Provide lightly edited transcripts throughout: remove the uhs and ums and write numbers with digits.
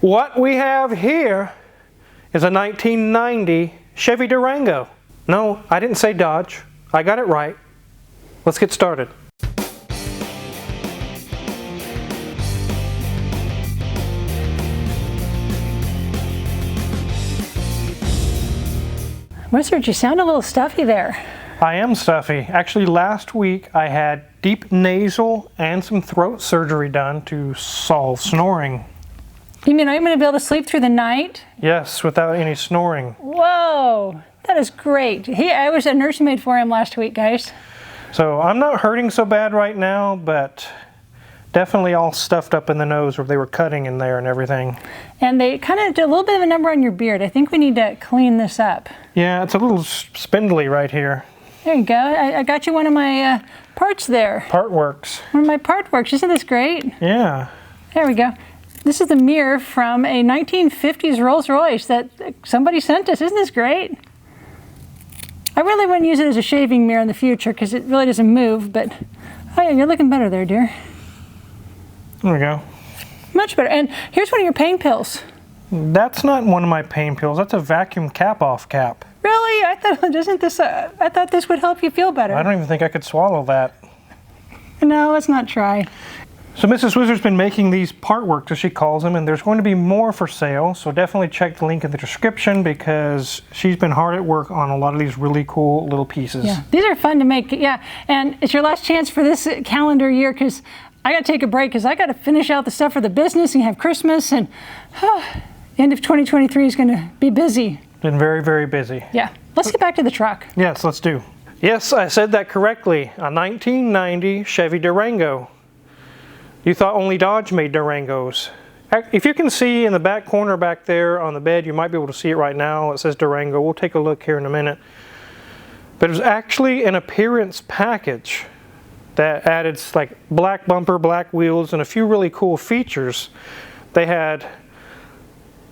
What we have here is a 1990 Chevy Durango. No, I didn't say Dodge. I got it right. Let's get started. Wizard, you sound a little stuffy there. I am stuffy. Actually, last week I had deep nasal and some throat surgery done to solve snoring. You mean I'm going to be able to sleep through the night? Yes, without any snoring. Whoa, that is great. I was a nursemaid for him last week, guys. So I'm not hurting so bad right now, but definitely all stuffed up in the nose where they were cutting in there and everything. And they kind of did a little bit of a number on your beard. I think we need to clean this up. Yeah, it's a little spindly right here. There you go. I got you one of my parts there. Part works. One of my part works. Isn't this great? Yeah. There we go. This is the mirror from a 1950s Rolls Royce that somebody sent us. Isn't this great? I really wouldn't use it as a shaving mirror in the future because it really doesn't move, but oh yeah, you're looking better there, dear. There we go. Much better. And here's one of your pain pills. That's not one of my pain pills. That's a vacuum cap-off cap. Really? I thought this would help you feel better. I don't even think I could swallow that. No, let's not try. So Mrs. Wizard's been making these part works, as she calls them, and there's going to be more for sale. So definitely check the link in the description because she's been hard at work on a lot of these really cool little pieces. Yeah, these are fun to make. Yeah, and it's your last chance for this calendar year because I got to take a break because I got to finish out the stuff for the business and have Christmas, and end of 2023 is going to be busy. Been very, very busy. Yeah. Let's get back to the truck. Yes, let's do. Yes, I said that correctly. A 1990 Chevy Durango. You thought only Dodge made Durangos. If you can see in the back corner back there on the bed, you might be able to see it right now. It says Durango. We'll take a look here in a minute. But it was actually an appearance package that added like black bumper, black wheels, and a few really cool features. They had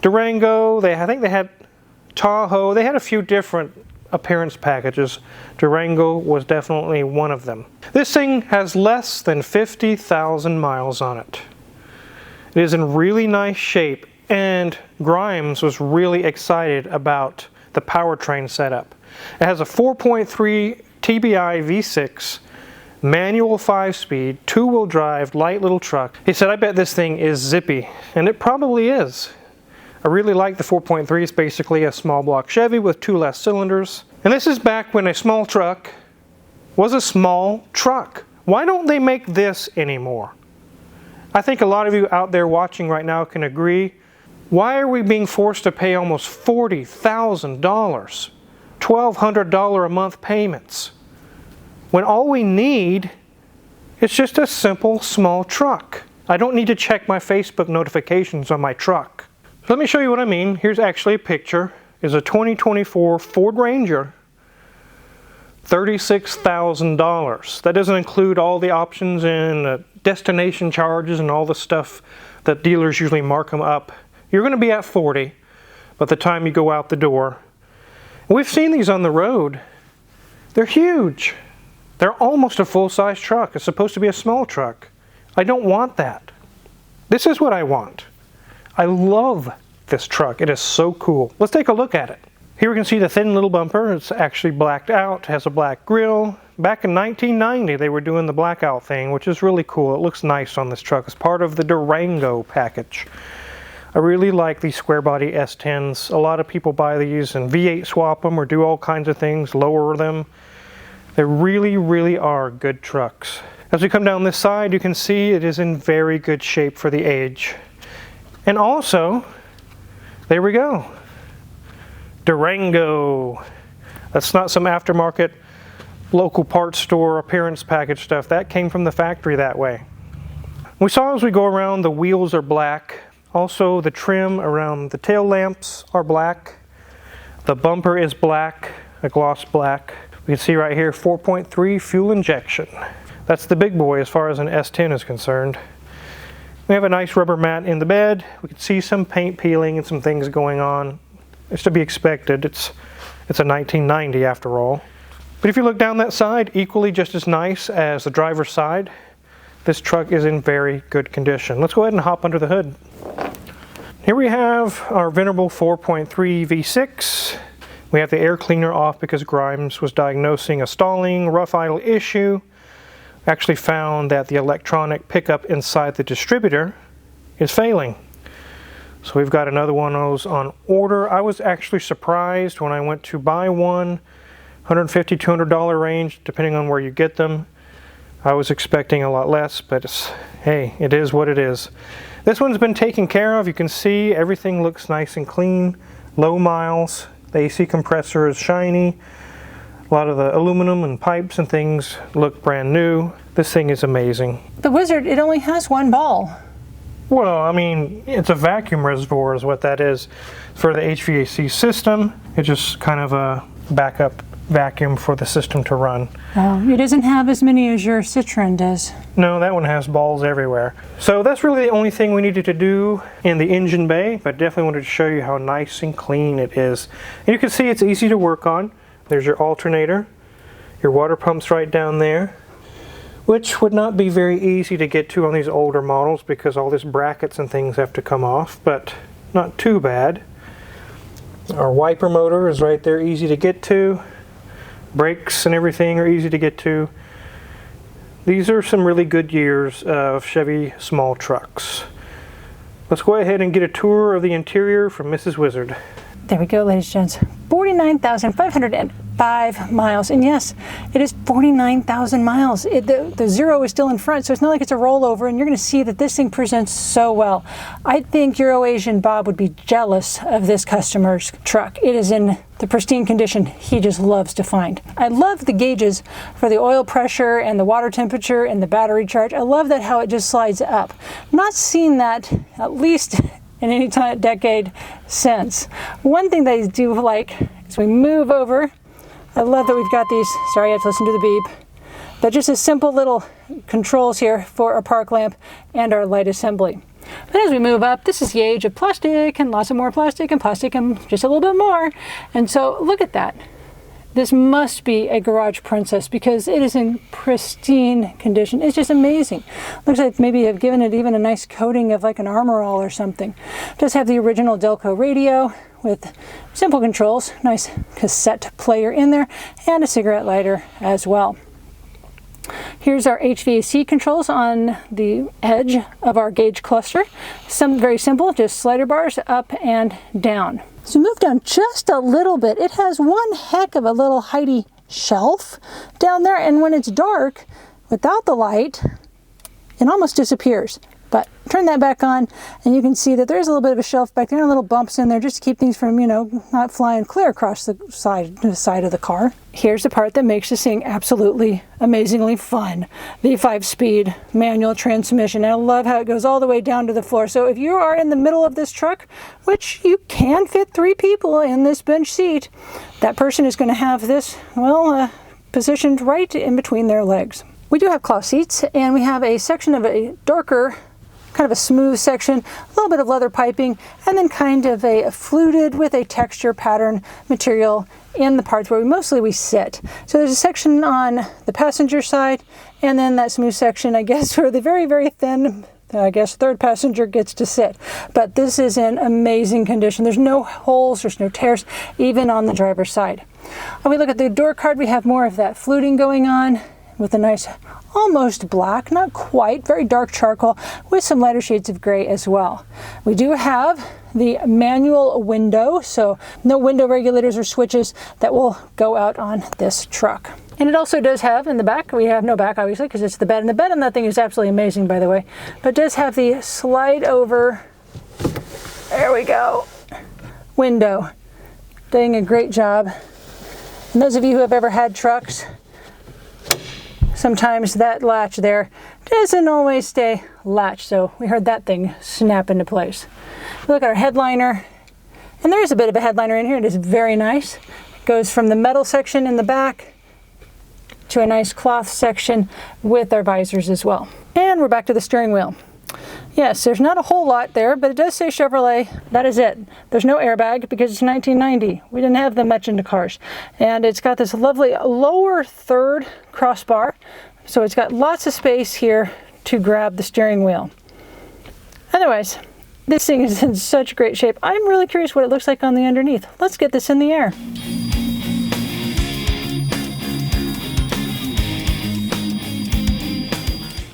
Durango, I think they had Tahoe, they had a few different appearance packages. Durango was definitely one of them. This thing has less than 50,000 miles on it. It is in really nice shape, and Grimes was really excited about the powertrain setup. It has a 4.3 TBI V6, manual 5-speed, two-wheel drive, light little truck. He said, I bet this thing is zippy, and it probably is. I really like the 4.3. It's basically a small block Chevy with 2 less cylinders. And this is back when a small truck was a small truck. Why don't they make this anymore? I think a lot of you out there watching right now can agree. Why are we being forced to pay almost $40,000, $1,200 a month payments, when all we need is just a simple small truck? I don't need to check my Facebook notifications on my truck. Let me show you what I mean. Here's actually a picture. It's a 2024 Ford Ranger, $36,000. That doesn't include all the options and destination charges and all the stuff that dealers usually mark them up. You're going to be at 40 by the time you go out the door. We've seen these on the road. They're huge. They're almost a full-size truck. It's supposed to be a small truck. I don't want that. This is what I want. I love this truck. It is so cool. Let's take a look at it. Here we can see the thin little bumper. It's actually blacked out. It has a black grille. Back in 1990, they were doing the blackout thing, which is really cool. It looks nice on this truck. It's part of the Durango package. I really like these square body S10s. A lot of people buy these and V8 swap them or do all kinds of things, lower them. They really, really are good trucks. As we come down this side, you can see it is in very good shape for the age. And also, there we go, Durango. That's not some aftermarket local parts store appearance package stuff. That came from the factory that way. We saw as we go around, the wheels are black. Also, the trim around the tail lamps are black. The bumper is black, a gloss black. We can see right here, 4.3 fuel injection. That's the big boy as far as an S10 is concerned. We have a nice rubber mat in the bed. We can see some paint peeling and some things going on. It's to be expected. It's a 1990 after all. But if you look down that side, equally just as nice as the driver's side. This truck is in very good condition. Let's go ahead and hop under the hood. Here we have our venerable 4.3 V6. We have the air cleaner off because Grimes was diagnosing a stalling rough idle issue. Actually found that the electronic pickup inside the distributor is failing. So we've got another one of those on order. I was actually surprised when I went to buy one, $150, $200 range, depending on where you get them. I was expecting a lot less, but hey, it is what it is. This one's been taken care of. You can see everything looks nice and clean, low miles. The AC compressor is shiny. A lot of the aluminum and pipes and things look brand new. This thing is amazing. The Wizard, it only has one ball. Well, I mean, it's a vacuum reservoir is what that is for the HVAC system. It's just kind of a backup vacuum for the system to run. Oh, it doesn't have as many as your Citroen does. No, that one has balls everywhere. So that's really the only thing we needed to do in the engine bay, but definitely wanted to show you how nice and clean it is. And you can see it's easy to work on. There's your alternator, your water pump's right down there, which would not be very easy to get to on these older models because all these brackets and things have to come off, but not too bad. Our wiper motor is right there, easy to get to. Brakes and everything are easy to get to. These are some really good years of Chevy small trucks. Let's go ahead and get a tour of the interior from Mrs. Wizard. There we go, ladies and gents. 49,505 miles. And yes, it is 49,000 miles. The zero is still in front, so it's not like it's a rollover, and you're going to see that this thing presents so well. I think Euroasian Bob would be jealous of this customer's truck. It is in the pristine condition he just loves to find. I love the gauges for the oil pressure and the water temperature and the battery charge. I love that how it just slides up. Not seen that at least in any decade since. One thing that I do like is we move over. I love that we've got these, sorry I have to listen to the beep, but just a simple little controls here for our park lamp and our light assembly. But as we move up, this is the age of plastic and lots of more plastic and just a little bit more. And so look at that. This must be a garage princess because it is in pristine condition. It's just amazing. Looks like maybe I've given it even a nice coating of like an Armor All or something. It does have the original Delco radio with simple controls, nice cassette player in there, and a cigarette lighter as well. Here's our HVAC controls on the edge of our gauge cluster. Some very simple, just slider bars up and down. So move down just a little bit. It has one heck of a little heighty shelf down there, and when it's dark, without the light, it almost disappears. But turn that back on, and you can see that there's a little bit of a shelf back there and little bumps in there just to keep things from, not flying clear across the side of the car. Here's the part that makes this thing absolutely amazingly fun. The 5-speed manual transmission. And I love how it goes all the way down to the floor. So if you are in the middle of this truck, which you can fit 3 people in this bench seat, that person is going to have this, positioned right in between their legs. We do have cloth seats, and we have a section of a darker, kind of a smooth section, a little bit of leather piping, and then kind of a fluted with a texture pattern material in the parts where we sit. So there's a section on the passenger side, and then that smooth section, I guess, where the very, very thin, third passenger gets to sit. But this is in amazing condition. There's no holes, there's no tears, even on the driver's side. When we look at the door card, we have more of that fluting going on with a nice almost black, not quite, very dark charcoal with some lighter shades of gray as well. We do have the manual window, so no window regulators or switches that will go out on this truck. And it also does have in the back, we have no back obviously because it's the bed, and the bed on that thing is absolutely amazing, by the way, but it does have the slide over, there we go, window. Doing a great job. And those of you who have ever had trucks, sometimes that latch there doesn't always stay latched, so we heard that thing snap into place. Look at our headliner, and there is a bit of a headliner in here. It is very nice. It goes from the metal section in the back to a nice cloth section with our visors as well. And we're back to the steering wheel. Yes, there's not a whole lot there, but it does say Chevrolet. That is it. There's no airbag because it's 1990. We didn't have them much into cars. And it's got this lovely lower third crossbar. So it's got lots of space here to grab the steering wheel. Otherwise, This thing is in such great shape. I'm really curious what it looks like on the underneath. Let's get this in the air.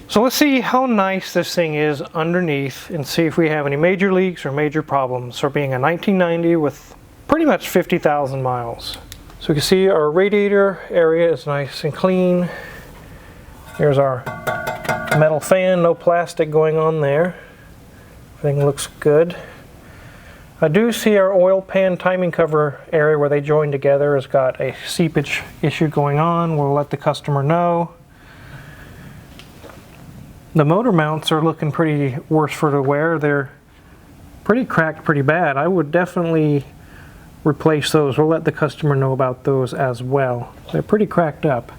So let's see how nice this thing is underneath and see if we have any major leaks or major problems for being a 1990 with pretty much 50,000 miles. So you can see our radiator area is nice and clean. Here's our metal fan, no plastic going on there. Everything looks good. I do see our oil pan timing cover area where they join together has got a seepage issue going on. We'll let the customer know. The motor mounts are looking pretty worse for the wear. They're pretty cracked pretty bad. I would definitely replace those. We'll let the customer know about those as well. They're pretty cracked up.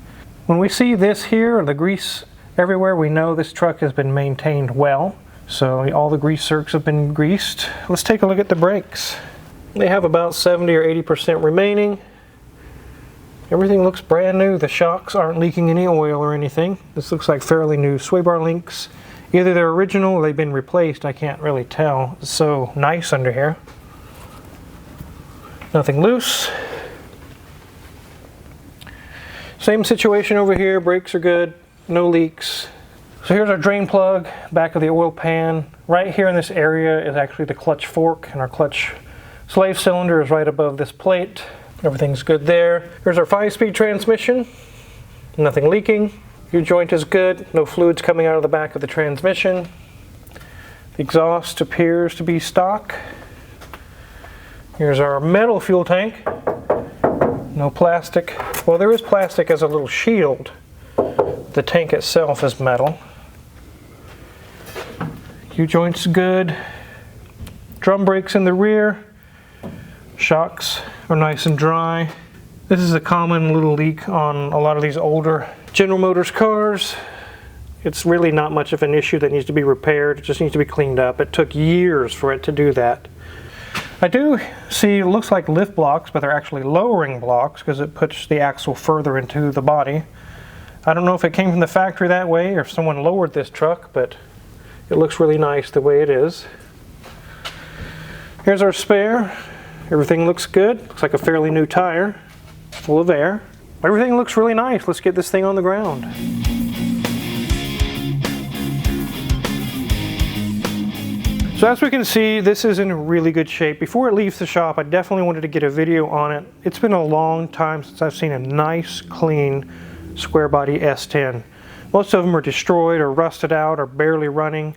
When we see this here, the grease everywhere, we know this truck has been maintained well. So all the grease zerks have been greased. Let's take a look at the brakes. They have about 70 or 80% remaining. Everything looks brand new. The shocks aren't leaking any oil or anything. This looks like fairly new sway bar links. Either they're original or they've been replaced. I can't really tell. It's so nice under here. Nothing loose. Same situation over here. Brakes are good. No leaks. So here's our drain plug, back of the oil pan. Right here in this area is actually the clutch fork, and our clutch slave cylinder is right above this plate. Everything's good there. Here's our 5-speed transmission. Nothing leaking. U-joint is good. No fluids coming out of the back of the transmission. The exhaust appears to be stock. Here's our metal fuel tank. No plastic. Well, there is plastic as a little shield. The tank itself is metal. U-joint's good. Drum brakes in the rear. Shocks are nice and dry. This is a common little leak on a lot of these older General Motors cars. It's really not much of an issue that needs to be repaired. It just needs to be cleaned up. It took years for it to do that. I do see, it looks like lift blocks, but they're actually lowering blocks because it puts the axle further into the body. I don't know if it came from the factory that way or if someone lowered this truck, but it looks really nice the way it is. Here's our spare. Everything looks good. Looks like a fairly new tire, full of air. Everything looks really nice. Let's get this thing on the ground. So as we can see, this is in really good shape. Before it leaves the shop, I definitely wanted to get a video on it. It's been a long time since I've seen a nice, clean, square body S10. Most of them are destroyed or rusted out or barely running.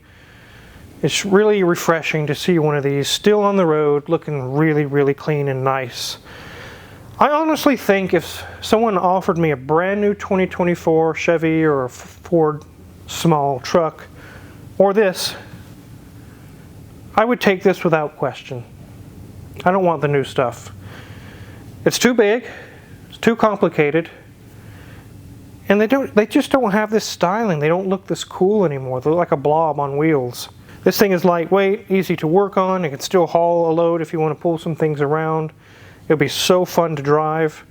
It's really refreshing to see one of these still on the road, looking really, really clean and nice. I honestly think if someone offered me a brand new 2024 Chevy or a Ford small truck, or this, I would take this without question. I don't want the new stuff. It's too big, it's too complicated, and they just don't have this styling. They don't look this cool anymore. They look like a blob on wheels. This thing is lightweight, easy to work on. It can still haul a load if you want to pull some things around. It'll be so fun to drive.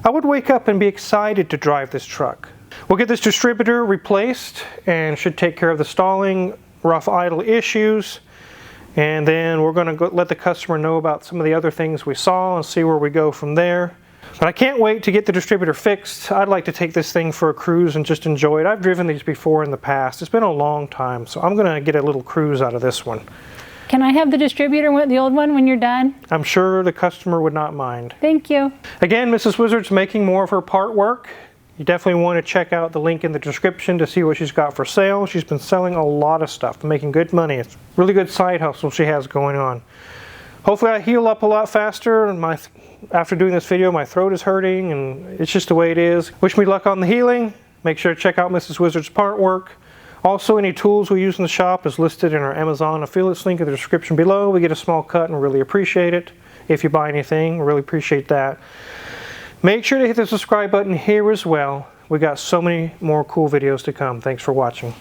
I would wake up and be excited to drive this truck. We'll get this distributor replaced and should take care of the stalling, rough idle issues. And then we're going to let the customer know about some of the other things we saw and see where we go from there. But I can't wait to get the distributor fixed. I'd like to take this thing for a cruise and just enjoy it. I've driven these before in the past. It's been a long time, so I'm going to get a little cruise out of this one. Can I have the distributor, the old one, when you're done? I'm sure the customer would not mind. Thank you. Again, Mrs. Wizard's making more of her part work. You definitely want to check out the link in the description to see what she's got for sale. She's been selling a lot of stuff, making good money. It's a really good side hustle she has going on. Hopefully I heal up a lot faster. After doing this video, my throat is hurting, and it's just the way it is. Wish me luck on the healing. Make sure to check out Mrs. Wizard's part work. Also, any tools we use in the shop is listed in our Amazon affiliates link in the description below. We get a small cut and really appreciate it. If you buy anything, we really appreciate that. Make sure to hit the subscribe button here as well. We got so many more cool videos to come. Thanks for watching.